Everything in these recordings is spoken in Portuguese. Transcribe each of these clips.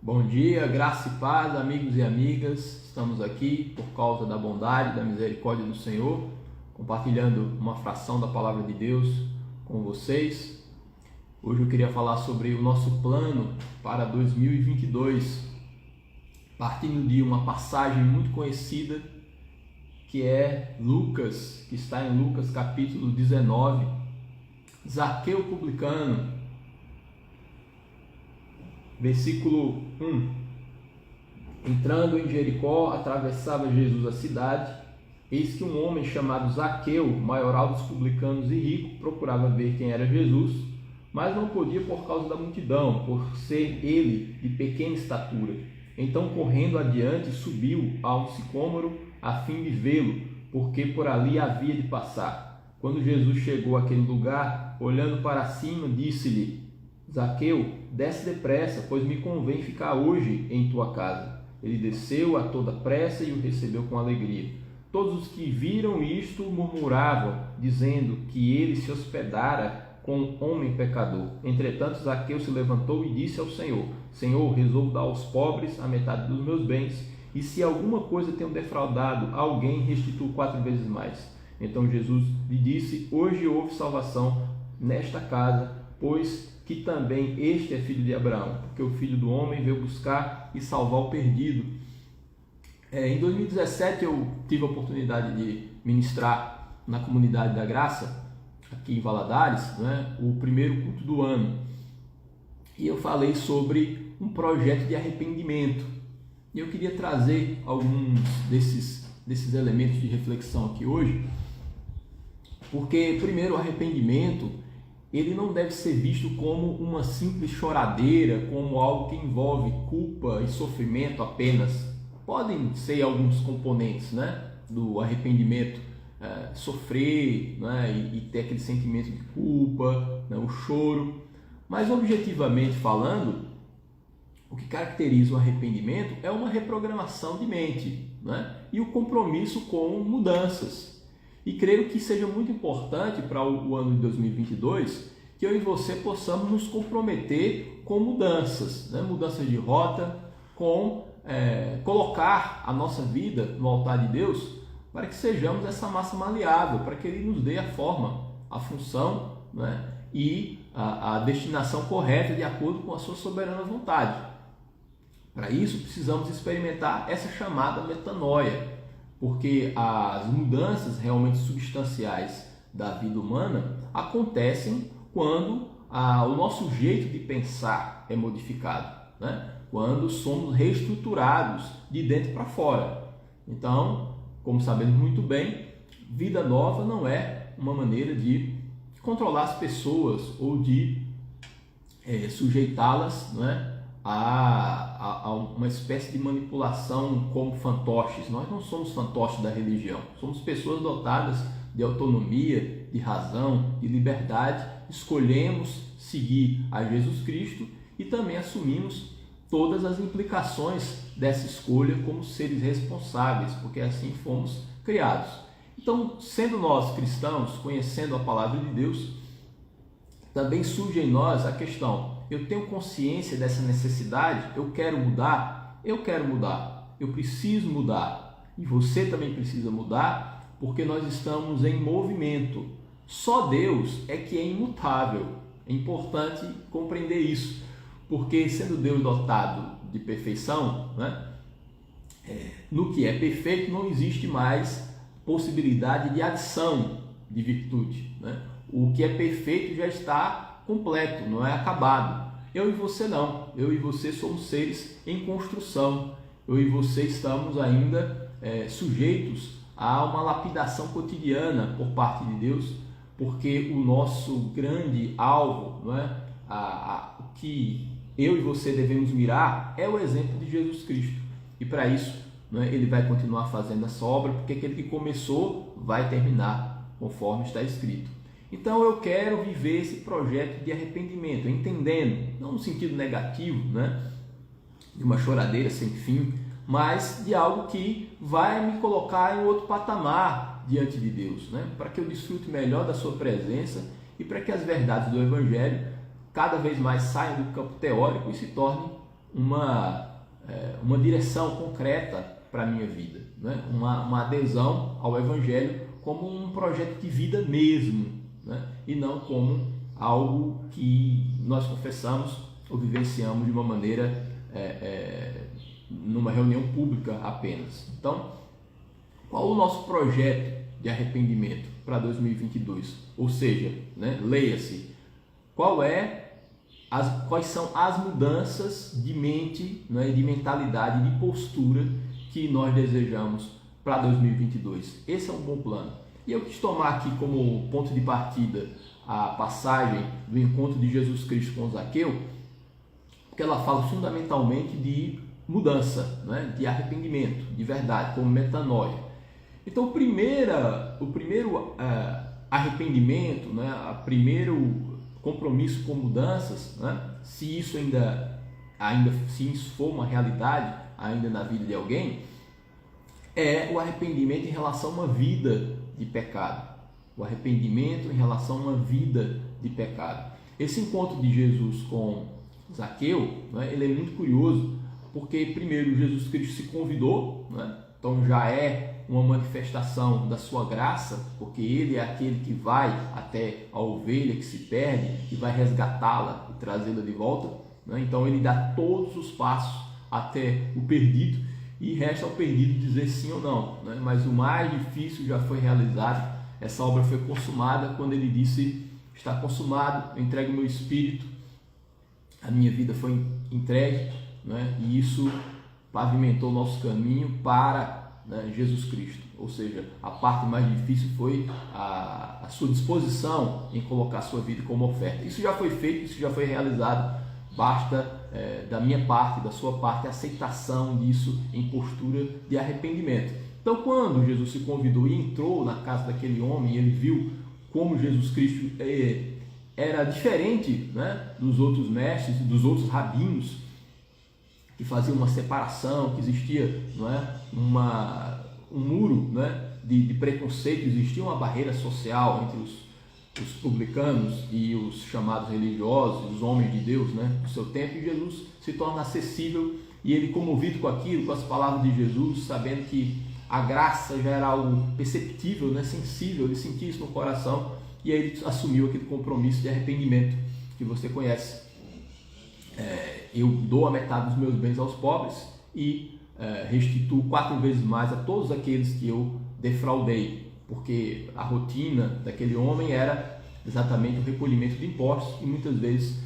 Bom dia, graça e paz, amigos e amigas. Estamos aqui por causa da bondade e da misericórdia do Senhor, compartilhando uma fração da palavra de Deus com vocês. Hoje eu queria falar sobre o nosso plano para 2022, partindo de uma passagem muito conhecida que é Lucas, que está em Lucas capítulo 19, Zaqueu publicano. Versículo 1. Entrando em Jericó, atravessava Jesus a cidade. Eis que um homem chamado Zaqueu, maioral dos publicanos e rico, procurava ver quem era Jesus, mas não podia por causa da multidão, por ser ele de pequena estatura. Então, correndo adiante, subiu a um sicômoro a fim de vê-lo, porque por ali havia de passar. Quando Jesus chegou àquele lugar, olhando para cima, disse-lhe: Zaqueu, desce depressa, pois me convém ficar hoje em tua casa. Ele desceu a toda pressa e o recebeu com alegria. Todos os que viram isto murmuravam, dizendo que ele se hospedara com um homem pecador. Entretanto, Zaqueu se levantou e disse ao Senhor: Senhor, resolvo dar aos pobres a metade dos meus bens, e se alguma coisa tenho defraudado alguém, restituo 4 vezes mais. Então Jesus lhe disse: Hoje houve salvação nesta casa, pois que também este é filho de Abraão, porque o Filho do Homem veio buscar e salvar o perdido. Em 2017 eu tive a oportunidade de ministrar na Comunidade da Graça, aqui em Valadares, o primeiro culto do ano. E eu falei sobre um projeto de arrependimento. E eu queria trazer alguns desses elementos de reflexão aqui hoje, porque, primeiro, o arrependimento ele não deve ser visto como uma simples choradeira, como algo que envolve culpa e sofrimento apenas. Podem ser alguns componentes do arrependimento, sofrer e ter aquele sentimento de culpa, o choro. Mas, objetivamente falando, o que caracteriza o arrependimento é uma reprogramação de mente e o compromisso com mudanças. E creio que seja muito importante para o ano de 2022 que eu e você possamos nos comprometer com mudanças, mudanças de rota, com colocar a nossa vida no altar de Deus para que sejamos essa massa maleável, para que Ele nos dê a forma, a função e a destinação correta de acordo com a sua soberana vontade. Para isso precisamos experimentar essa chamada metanoia, porque as mudanças realmente substanciais da vida humana acontecem quando o nosso jeito de pensar é modificado, quando somos reestruturados de dentro para fora. Então, como sabemos muito bem, vida nova não é uma maneira de controlar as pessoas ou de sujeitá-las a uma espécie de manipulação como fantoches. Nós não somos fantoches da religião, somos pessoas dotadas de autonomia, de razão, de liberdade, escolhemos seguir a Jesus Cristo e também assumimos todas as implicações dessa escolha como seres responsáveis, porque assim fomos criados. Então, sendo nós cristãos, conhecendo a palavra de Deus, também surge em nós a questão: eu tenho consciência dessa necessidade? Eu quero mudar, eu preciso mudar. E você também precisa mudar, porque nós estamos em movimento. Só Deus é que é imutável. É importante compreender isso, porque sendo Deus dotado de perfeição, no que é perfeito não existe mais possibilidade de adição de virtude. O que é perfeito já está completo, não é acabado. Eu e você não. Eu e você somos seres em construção. Eu e você estamos ainda sujeitos a uma lapidação cotidiana por parte de Deus, porque o nosso grande alvo, o que eu e você devemos mirar é o exemplo de Jesus Cristo. E para isso, Ele vai continuar fazendo essa obra, porque aquele que começou vai terminar, conforme está escrito. Então eu quero viver esse projeto de arrependimento, entendendo, não no sentido negativo, de uma choradeira sem fim, mas de algo que vai me colocar em outro patamar diante de Deus, para que eu desfrute melhor da sua presença e para que as verdades do Evangelho cada vez mais saiam do campo teórico e se tornem uma direção concreta para a minha vida, né? Uma adesão ao Evangelho como um projeto de vida mesmo, né? E não como algo que nós confessamos ou vivenciamos de uma maneira numa reunião pública apenas. Então, qual o nosso projeto de arrependimento para 2022? Ou seja, né, leia-se, quais são as mudanças de mente, né, de mentalidade, de postura que nós desejamos para 2022. Esse é um bom plano. E eu quis tomar aqui como ponto de partida a passagem do encontro de Jesus Cristo com Zaqueu, porque ela fala fundamentalmente de mudança, né, de arrependimento, de verdade, como metanoia. Então, o primeiro arrependimento, né, o primeiro compromisso com mudanças, né, se isso se isso for uma realidade ainda na vida de alguém, é o arrependimento em relação a uma vida de pecado. O arrependimento em relação a uma vida de pecado. Esse encontro de Jesus com Zaqueu, né, ele é muito curioso, porque primeiro Jesus Cristo se convidou, né, então já é uma manifestação da sua graça, porque ele é aquele que vai até a ovelha que se perde e vai resgatá-la e trazê-la de volta, né? Então ele dá todos os passos até o perdido e resta ao perdido dizer sim ou não, né? Mas o mais difícil já foi realizado. Essa obra foi consumada quando ele disse: está consumado, eu entrego o meu espírito, a minha vida foi entregue, né? E isso pavimentou o nosso caminho para, né, Jesus Cristo. Ou seja, a parte mais difícil foi a sua disposição em colocar a sua vida como oferta. Isso já foi feito, isso já foi realizado. Basta da minha parte, da sua parte, a aceitação disso em postura de arrependimento. Então, quando Jesus se convidou e entrou na casa daquele homem, ele viu como Jesus Cristo era diferente, né, dos outros mestres, dos outros rabinos, que faziam uma separação, que existia, não é, um muro, né, de preconceito, existia uma barreira social entre os publicanos e os chamados religiosos, os homens de Deus, né, do seu tempo, e Jesus se torna acessível, e ele, comovido com aquilo, com as palavras de Jesus, sabendo que a graça já era algo perceptível, né, sensível, ele sentia isso no coração, e aí ele assumiu aquele compromisso de arrependimento que você conhece. Eu dou a metade dos meus bens aos pobres e restituo 4 vezes mais a todos aqueles que eu defraudei, porque a rotina daquele homem era exatamente o recolhimento de impostos e muitas vezes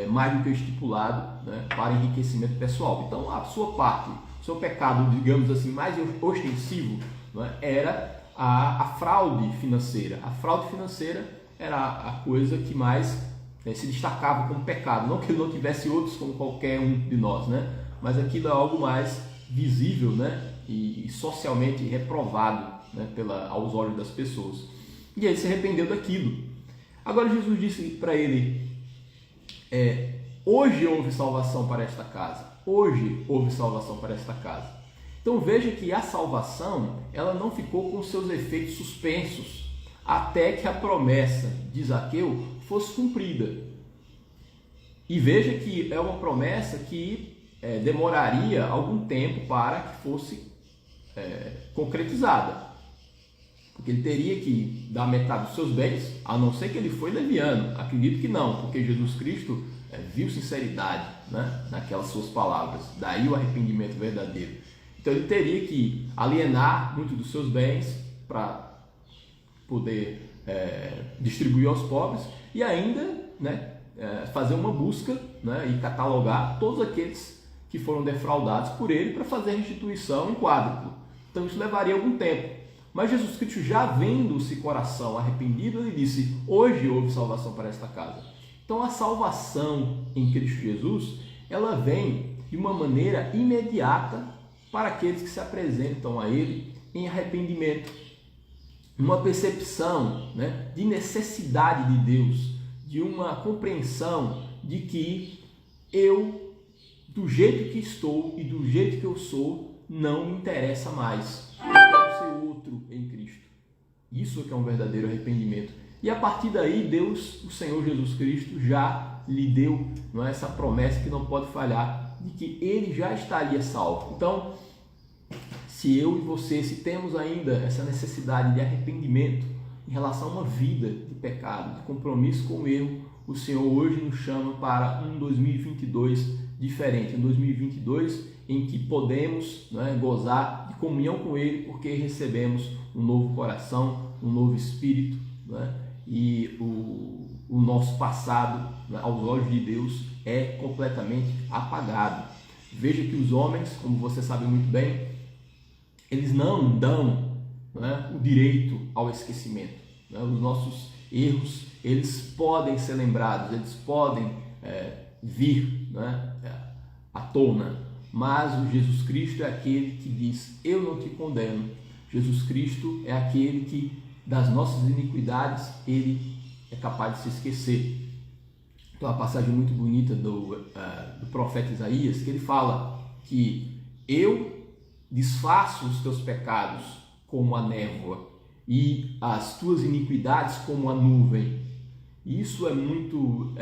mais do que o estipulado, né, para enriquecimento pessoal. Então a sua parte, o seu pecado, digamos assim, mais ostensivo, né, era a fraude financeira. A fraude financeira era a coisa que mais se destacava como pecado. Não que ele não tivesse outros como qualquer um de nós, né, mas aquilo é algo mais visível, né, e socialmente reprovado, né, aos olhos das pessoas. E aí se arrependeu daquilo. Agora Jesus disse para ele: hoje houve salvação para esta casa. Hoje houve salvação para esta casa. Então veja que a salvação, ela não ficou com seus efeitos suspensos até que a promessa de Zaqueu fosse cumprida. E veja que é uma promessa que demoraria algum tempo para que fosse concretizada. Porque ele teria que dar metade dos seus bens, a não ser que ele foi leviano. Acredito que não, porque Jesus Cristo viu sinceridade, né, naquelas suas palavras. Daí o arrependimento verdadeiro. Então ele teria que alienar muito dos seus bens para poder distribuir aos pobres e ainda, né, fazer uma busca, né, e catalogar todos aqueles que foram defraudados por ele para fazer a restituição em quádruplo. Então isso levaria algum tempo. Mas Jesus Cristo, já vendo esse coração arrependido, ele disse: hoje houve salvação para esta casa. Então a salvação em Cristo Jesus, ela vem de uma maneira imediata para aqueles que se apresentam a ele em arrependimento, uma percepção, né, de necessidade de Deus, de uma compreensão de que eu, do jeito que estou e do jeito que eu sou, não me interessa mais. Eu quero ser outro em Cristo. Isso é que é um verdadeiro arrependimento. E a partir daí, Deus, o Senhor Jesus Cristo, já lhe deu, não é, essa promessa que não pode falhar de que ele já estaria salvo. Então, se eu e você, se temos ainda essa necessidade de arrependimento em relação a uma vida de pecado, de compromisso com o erro, o Senhor hoje nos chama para um 2022 diferente, um 2022 em que podemos, né, gozar de comunhão com Ele, porque recebemos um novo coração, um novo espírito, né, e o nosso passado, né, aos olhos de Deus, é completamente apagado. Veja que os homens, como você sabe muito bem, eles não dão, né, o direito ao esquecimento. Né? Os nossos erros, eles podem ser lembrados, eles podem vir, né, à tona, mas o Jesus Cristo é aquele que diz: eu não te condeno. Jesus Cristo é aquele que das nossas iniquidades ele é capaz de se esquecer. Então, uma passagem muito bonita do profeta Isaías, que ele fala que eu desfaço os teus pecados como a névoa e as tuas iniquidades como a nuvem. Isso é muito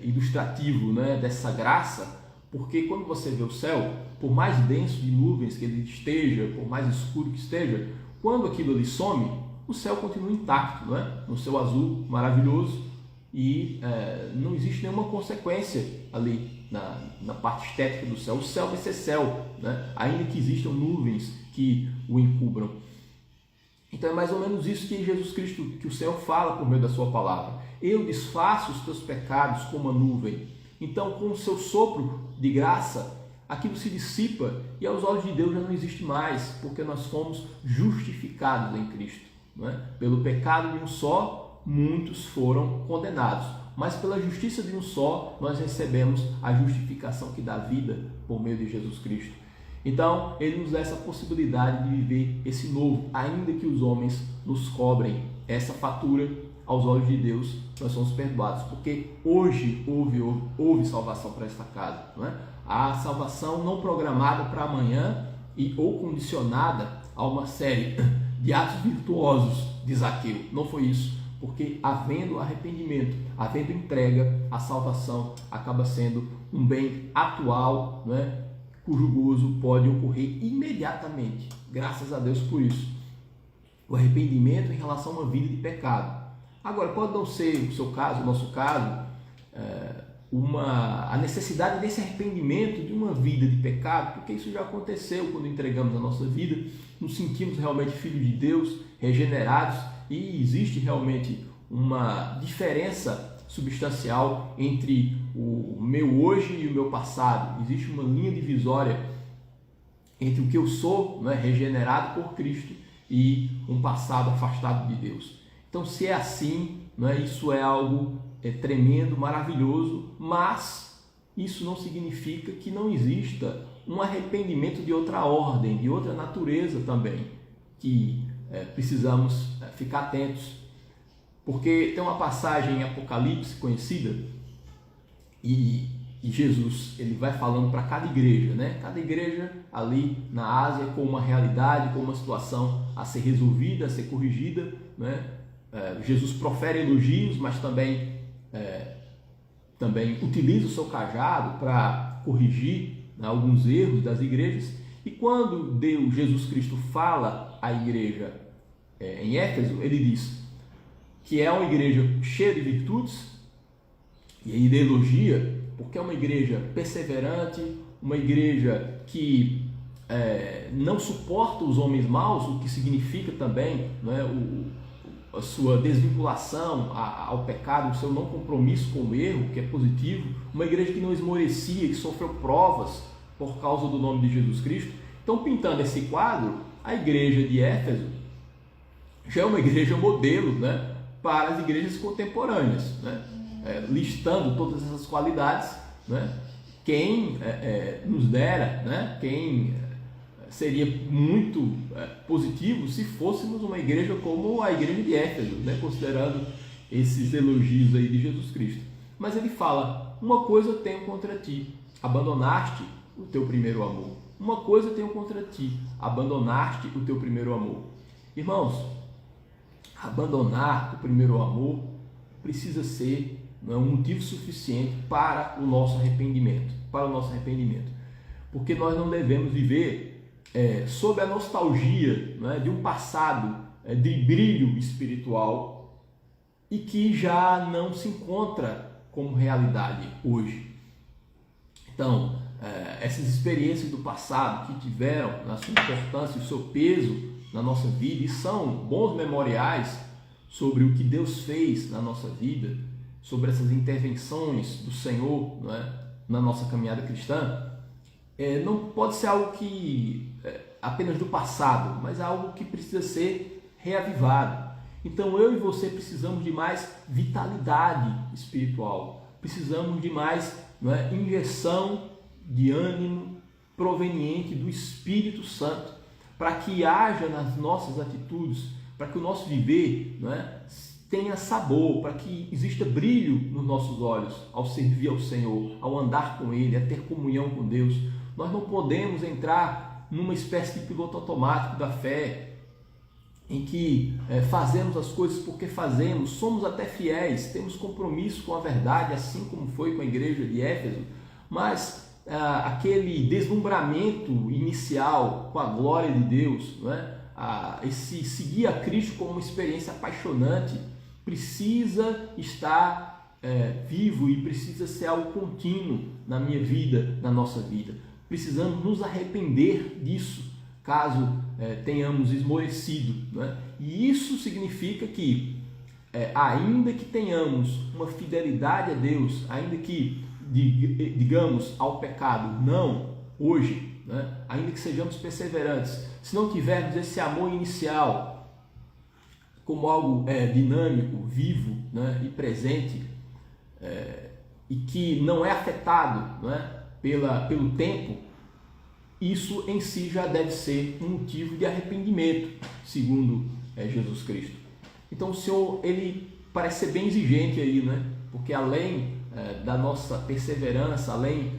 ilustrativo, né, dessa graça, porque quando você vê o céu, por mais denso de nuvens que ele esteja, por mais escuro que esteja, quando aquilo ali some, o céu continua intacto, né? No céu azul maravilhoso, e não existe nenhuma consequência ali na parte estética do céu. O céu vai ser céu, né? Ainda que existam nuvens que o encubram. Então é mais ou menos isso que Jesus Cristo, que o Senhor fala por meio da sua palavra. Eu desfaço os teus pecados como a nuvem. Então, com o seu sopro de graça, aquilo se dissipa e aos olhos de Deus já não existe mais, porque nós fomos justificados em Cristo. Não é? Pelo pecado de um só, muitos foram condenados, mas pela justiça de um só, nós recebemos a justificação que dá vida por meio de Jesus Cristo. Então, ele nos dá essa possibilidade de viver esse novo, ainda que os homens nos cobrem essa fatura. Aos olhos de Deus, nós somos perdoados, porque hoje houve salvação para esta casa. Não é? A salvação não programada para amanhã ou condicionada a uma série de atos virtuosos de Zaqueu. Não foi isso, porque havendo arrependimento, havendo entrega, a salvação acaba sendo um bem atual, não é? Cujo gozo pode ocorrer imediatamente. Graças a Deus por isso. O arrependimento em relação a uma vida de pecado. Agora, pode não ser o seu caso, o nosso caso, a necessidade desse arrependimento de uma vida de pecado, porque isso já aconteceu quando entregamos a nossa vida, nos sentimos realmente filhos de Deus, regenerados, e existe realmente uma diferença substancial entre o meu hoje e o meu passado. Existe uma linha divisória entre o que eu sou, né, regenerado por Cristo, e um passado afastado de Deus. Então, se é assim, né, isso é algo tremendo, maravilhoso, mas isso não significa que não exista um arrependimento de outra ordem, de outra natureza também, que precisamos ficar atentos. Porque tem uma passagem em Apocalipse conhecida, e Jesus ele vai falando para cada igreja, né? Cada igreja ali na Ásia com uma realidade, com uma situação a ser resolvida, a ser corrigida, né? Jesus profere elogios, mas também utiliza o seu cajado para corrigir, né, alguns erros das igrejas. E quando Jesus Cristo fala à igreja em Éfeso, ele diz que é uma igreja cheia de virtudes, e aí ele elogia, porque é uma igreja perseverante, uma igreja que não suporta os homens maus, o que significa também, né, a sua desvinculação ao pecado, o seu não compromisso com o erro, que é positivo, uma igreja que não esmorecia, que sofreu provas por causa do nome de Jesus Cristo. Então, pintando esse quadro, a igreja de Éfeso já é uma igreja modelo, né, para as igrejas contemporâneas, né, listando todas essas qualidades, né, quem nos dera, né, quem seria muito positivo se fôssemos uma igreja como a igreja de Éfeso, né, considerando esses elogios aí de Jesus Cristo. Mas ele fala: uma coisa tenho contra ti, abandonaste o teu primeiro amor. Uma coisa tenho contra ti, abandonaste o teu primeiro amor. Irmãos, abandonar o primeiro amor precisa ser um motivo suficiente para o nosso arrependimento. Para o nosso arrependimento. porque nós não devemos viver sob a nostalgia, né, de um passado de brilho espiritual e que já não se encontra como realidade hoje. Então, essas experiências do passado que tiveram a sua importância e o seu peso na nossa vida e são bons memoriais sobre o que Deus fez na nossa vida, sobre essas intervenções do Senhor, não é, na nossa caminhada cristã, não pode ser algo que apenas do passado, mas algo que precisa ser reavivado. Então eu e você precisamos de mais vitalidade espiritual, precisamos de mais, não é, injeção de ânimo proveniente do Espírito Santo, para que haja nas nossas atitudes, para que o nosso viver, não é, tenha sabor, para que exista brilho nos nossos olhos ao servir ao Senhor, ao andar com Ele, a ter comunhão com Deus. Nós não podemos entrar numa espécie de piloto automático da fé, em que fazemos as coisas porque fazemos, somos até fiéis, temos compromisso com a verdade, assim como foi com a igreja de Éfeso, mas aquele deslumbramento inicial com a glória de Deus, não é? Esse seguir a Cristo como uma experiência apaixonante precisa estar vivo e precisa ser algo contínuo na minha vida, na nossa vida. Precisamos nos arrepender disso, caso tenhamos esmorecido, não é? E isso significa que, ainda que tenhamos uma fidelidade a Deus, ainda que digamos ao pecado não hoje, né? Ainda que sejamos perseverantes, se não tivermos esse amor inicial como algo dinâmico, vivo, né, e presente, e que não é afetado, não é, pelo tempo, isso em si já deve ser um motivo de arrependimento, segundo Jesus Cristo. Então o Senhor, ele parece ser bem exigente aí, né? Porque além da nossa perseverança, além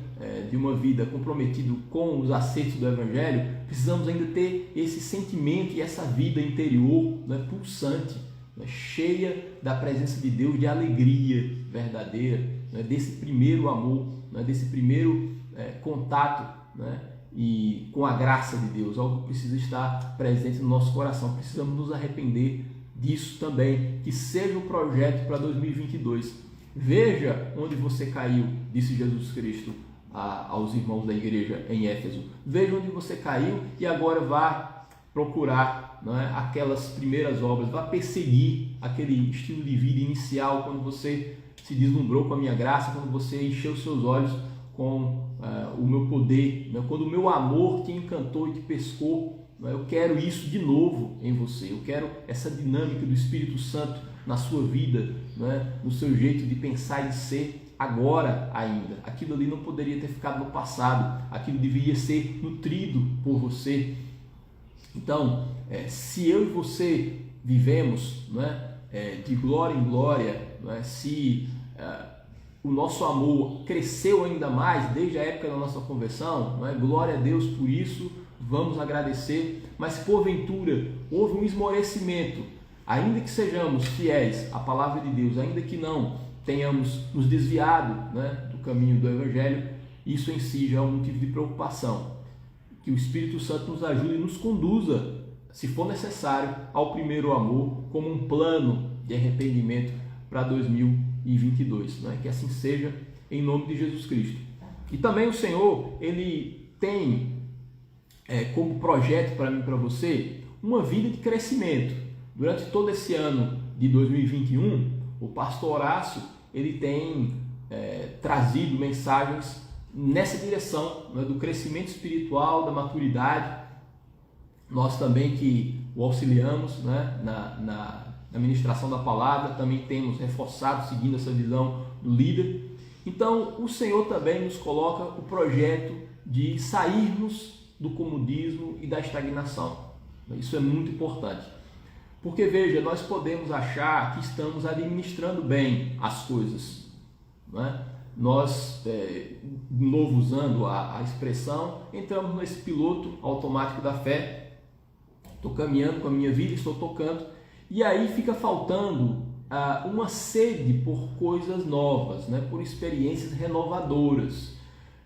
de uma vida comprometida com os acertos do Evangelho, precisamos ainda ter esse sentimento e essa vida interior, né, pulsante, né, cheia da presença de Deus, de alegria verdadeira, né, desse primeiro amor, né, desse primeiro contato, né, e com a graça de Deus, algo que precisa estar presente no nosso coração. Precisamos nos arrepender disso também, que seja o projeto para 2022. Veja onde você caiu, disse Jesus Cristo aos irmãos da igreja em Éfeso. Veja onde você caiu e agora vá procurar, não é, aquelas primeiras obras, vá perseguir aquele estilo de vida inicial, quando você se deslumbrou com a minha graça, quando você encheu seus olhos com o meu poder, né? Quando o meu amor te encantou e te pescou. Né? Eu quero isso de novo em você, eu quero essa dinâmica do Espírito Santo na sua vida, né? No seu jeito de pensar e de ser agora ainda. Aquilo ali não poderia ter ficado no passado, aquilo deveria ser nutrido por você. Então, se eu e você vivemos, né, de glória em glória, né, se o nosso amor cresceu ainda mais desde a época da nossa conversão, né, glória a Deus por isso, vamos agradecer. Mas se porventura houve um esmorecimento, ainda que sejamos fiéis à palavra de Deus, ainda que não tenhamos nos desviado, né, do caminho do Evangelho, isso em si já é um motivo de preocupação. Que o Espírito Santo nos ajude e nos conduza, se for necessário, ao primeiro amor, como um plano de arrependimento para 2022. Né? Que assim seja, em nome de Jesus Cristo. E também o Senhor, Ele tem como projeto para mim e para você uma vida de crescimento. Durante todo esse ano de 2021, o pastor Horácio, ele tem trazido mensagens nessa direção, né, do crescimento espiritual, da maturidade. Nós também que o auxiliamos, né, na ministração da palavra, também temos reforçado, seguindo essa visão do líder. Então, o Senhor também nos coloca o projeto de sairmos do comodismo e da estagnação. Isso é muito importante. Porque, veja, nós podemos achar que estamos administrando bem as coisas, não é? Nós, de novo usando a expressão, entramos nesse piloto automático da fé. Estou caminhando com a minha vida, estou tocando, e aí fica faltando uma sede por coisas novas, né? Por experiências renovadoras.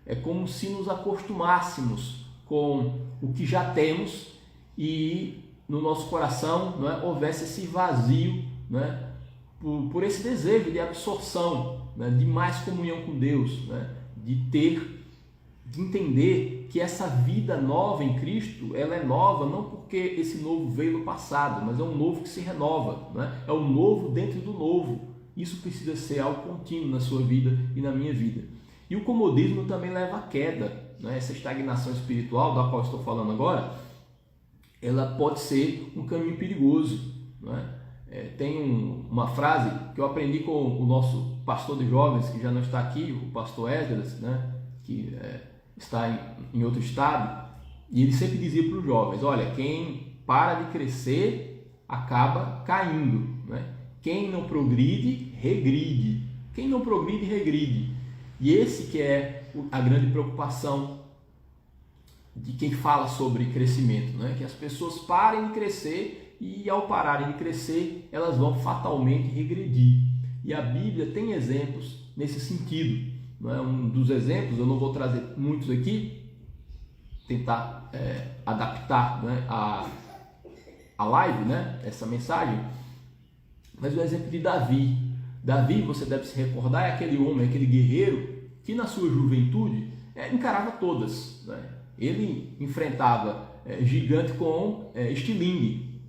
É como se nos acostumássemos com o que já temos e no nosso coração, não é, houvesse esse vazio, não é, por esse desejo de absorção, né, de mais comunhão com Deus, né, de entender que essa vida nova em Cristo, ela é nova não porque esse novo veio no passado, mas é um novo que se renova, né? É um novo dentro do novo. Isso precisa ser algo contínuo na sua vida e na minha vida. E o comodismo também leva à queda, né? Essa estagnação espiritual da qual estou falando agora, ela pode ser um caminho perigoso, né? Tem uma frase que eu aprendi com o nosso pastor de jovens, que já não está aqui, o pastor Esdras, né? Que está em outro estado, e ele sempre dizia para os jovens: olha, quem para de crescer acaba caindo, né? Quem não progride, regride. Quem não progride, regride. E esse que é a grande preocupação de quem fala sobre crescimento, né? Que as pessoas parem de crescer e, ao pararem de crescer, elas vão fatalmente regredir. E a Bíblia tem exemplos nesse sentido. Um dos exemplos, eu não vou trazer muitos aqui, tentar adaptar, né, a live, né, essa mensagem, mas o exemplo de Davi. Davi, você deve se recordar, é aquele homem, aquele guerreiro que na sua juventude encarava todas, né? Ele enfrentava gigante com estilingue,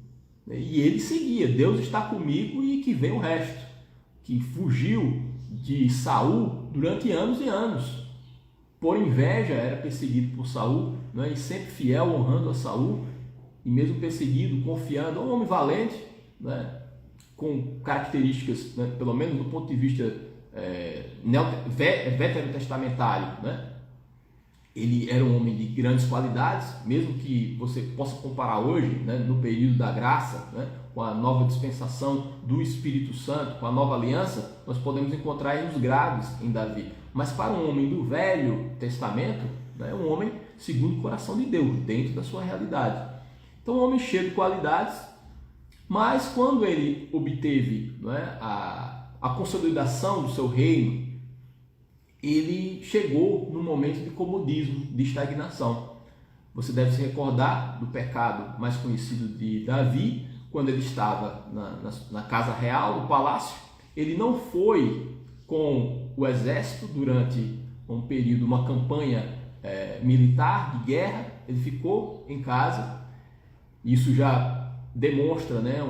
e ele seguia: Deus está comigo e que vem o resto. Que fugiu de Saul durante anos e anos. Por inveja era perseguido por Saul, né? E sempre fiel, honrando a Saul, e mesmo perseguido, confiando, um homem valente, né? Com características, né? Pelo menos do ponto de vista veterotestamentário, né? Ele era um homem de grandes qualidades, mesmo que você possa comparar hoje, né, no período da graça, né, com a nova dispensação do Espírito Santo, com a nova aliança, nós podemos encontrar erros graves em Davi. Mas para um homem do Velho Testamento, né, um homem segundo o coração de Deus, dentro da sua realidade. Então, um homem cheio de qualidades, mas quando ele obteve, né, a consolidação do seu reino, ele chegou num momento de comodismo, de estagnação. Você deve se recordar do pecado mais conhecido de Davi, quando ele estava na casa real, no palácio. Ele não foi com o exército durante um período, uma campanha militar, de guerra. Ele ficou em casa. Isso já demonstra, né,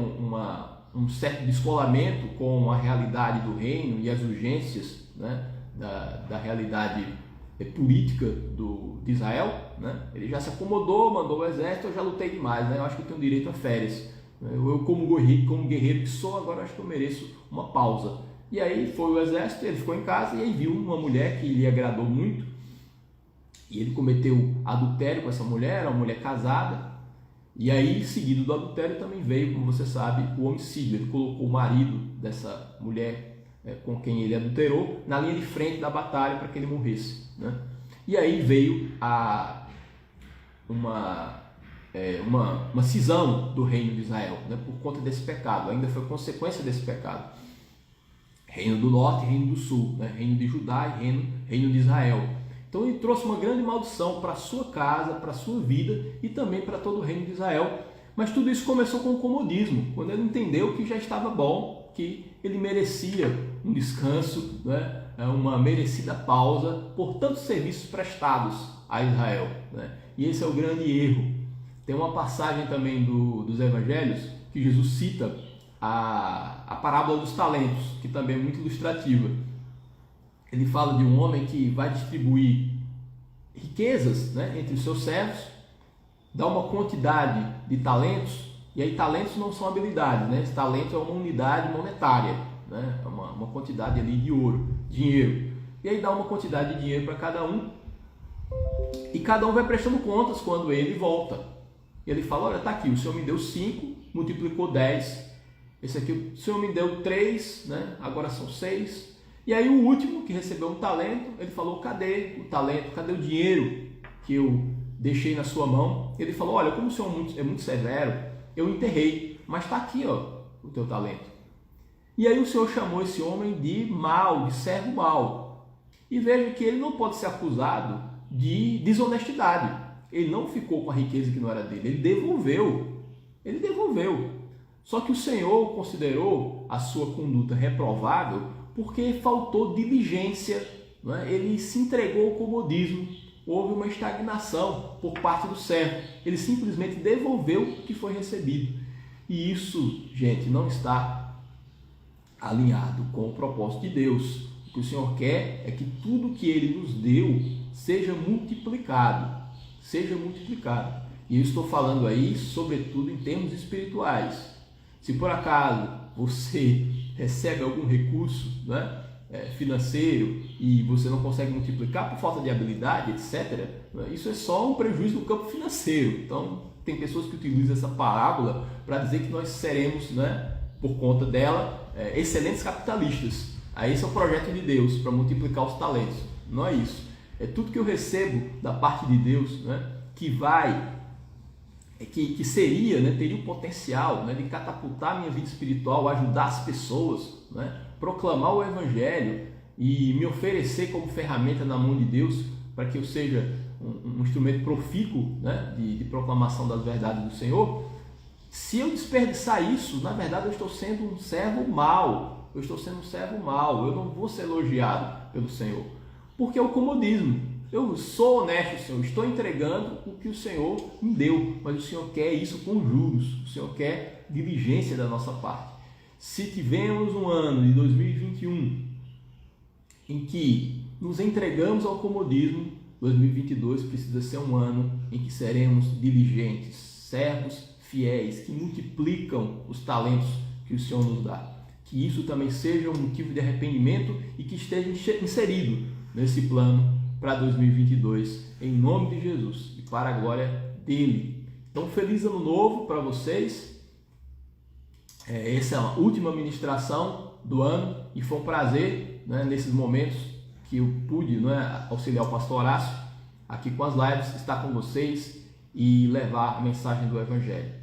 um certo descolamento com a realidade do reino e as urgências, né, da realidade política de Israel, né? Ele já se acomodou, mandou o exército: eu já lutei demais, né? Eu acho que eu tenho direito a férias. Eu como guerreiro que sou, agora acho que eu mereço uma pausa. E aí foi o exército, ele ficou em casa e aí viu uma mulher que lhe agradou muito, e ele cometeu adultério com essa mulher, uma mulher casada. E aí, seguido do adultério, também veio, como você sabe, o homicídio. Ele colocou o marido dessa mulher com quem ele adulterou na linha de frente da batalha para que ele morresse, né? E aí veio uma cisão do reino de Israel, né, por conta desse pecado. Ainda foi consequência desse pecado. Reino do norte e reino do sul, né? Reino de Judá e reino de Israel. Então ele trouxe uma grande maldição para a sua casa, para a sua vida e também para todo o reino de Israel. Mas tudo isso começou com o comodismo, quando ele entendeu que já estava bom, que ele merecia um descanso, né? Uma merecida pausa por tantos serviços prestados a Israel, né? E esse é o grande erro. Tem uma passagem também dos evangelhos que Jesus cita a parábola dos talentos, que também é muito ilustrativa. Ele fala de um homem que vai distribuir riquezas, né, entre os seus servos, dá uma quantidade de talentos, e aí talentos não são habilidades, né? Esse talento é uma unidade monetária, né? É uma quantidade ali de ouro, dinheiro. E aí dá uma quantidade de dinheiro para cada um, e cada um vai prestando contas quando ele volta. E ele fala: olha, está aqui, o Senhor me deu 5, multiplicou 10. Esse aqui, o Senhor me deu 3, né? Agora são 6. E aí o último, que recebeu um talento, ele falou: cadê o talento? Cadê o dinheiro que eu deixei na sua mão? Ele falou: olha, como o Senhor é muito severo, eu enterrei, mas está aqui, ó, o teu talento. E aí o Senhor chamou esse homem de mau, de servo mau. E veja que ele não pode ser acusado de desonestidade. Ele não ficou com a riqueza que não era dele, ele devolveu. Ele devolveu. Só que o Senhor considerou a sua conduta reprovável porque faltou diligência, não é? Ele se entregou ao comodismo, houve uma estagnação por parte do servo. Ele simplesmente devolveu o que foi recebido. E isso, gente, não está alinhado com o propósito de Deus. O que o Senhor quer é que tudo que Ele nos deu seja multiplicado. Seja multiplicado. E eu estou falando aí, sobretudo, em termos espirituais. Se por acaso você recebe algum recurso, né, financeiro e você não consegue multiplicar por falta de habilidade, etc., isso é só um prejuízo no campo financeiro. Então, tem pessoas que utilizam essa parábola para dizer que nós seremos, né, por conta dela, excelentes capitalistas. Aí esse é o projeto de Deus para multiplicar os talentos. Não é isso. É tudo que eu recebo da parte de Deus, né, que seria, né, teria o potencial, né, de catapultar a minha vida espiritual, ajudar as pessoas, né, proclamar o Evangelho e me oferecer como ferramenta na mão de Deus para que eu seja um instrumento profícuo, né, de proclamação das verdades do Senhor. Se eu desperdiçar isso, na verdade eu estou sendo um servo mau. Eu estou sendo um servo mau. Eu não vou ser elogiado pelo Senhor. Porque é o comodismo. Eu sou honesto, Senhor. Estou entregando o que o Senhor me deu. Mas o Senhor quer isso com juros. O Senhor quer diligência da nossa parte. Se tivermos um ano de 2021 em que nos entregamos ao comodismo, 2022 precisa ser um ano em que seremos diligentes, servos fiéis, que multiplicam os talentos que o Senhor nos dá. Que isso também seja um motivo de arrependimento e que esteja inserido nesse plano para 2022, em nome de Jesus e para a glória dele. Então, feliz ano novo para vocês. Essa é a última ministração do ano e foi um prazer, né, nesses momentos que eu pude, né, auxiliar o pastor Horácio aqui com as lives, estar com vocês e levar a mensagem do Evangelho.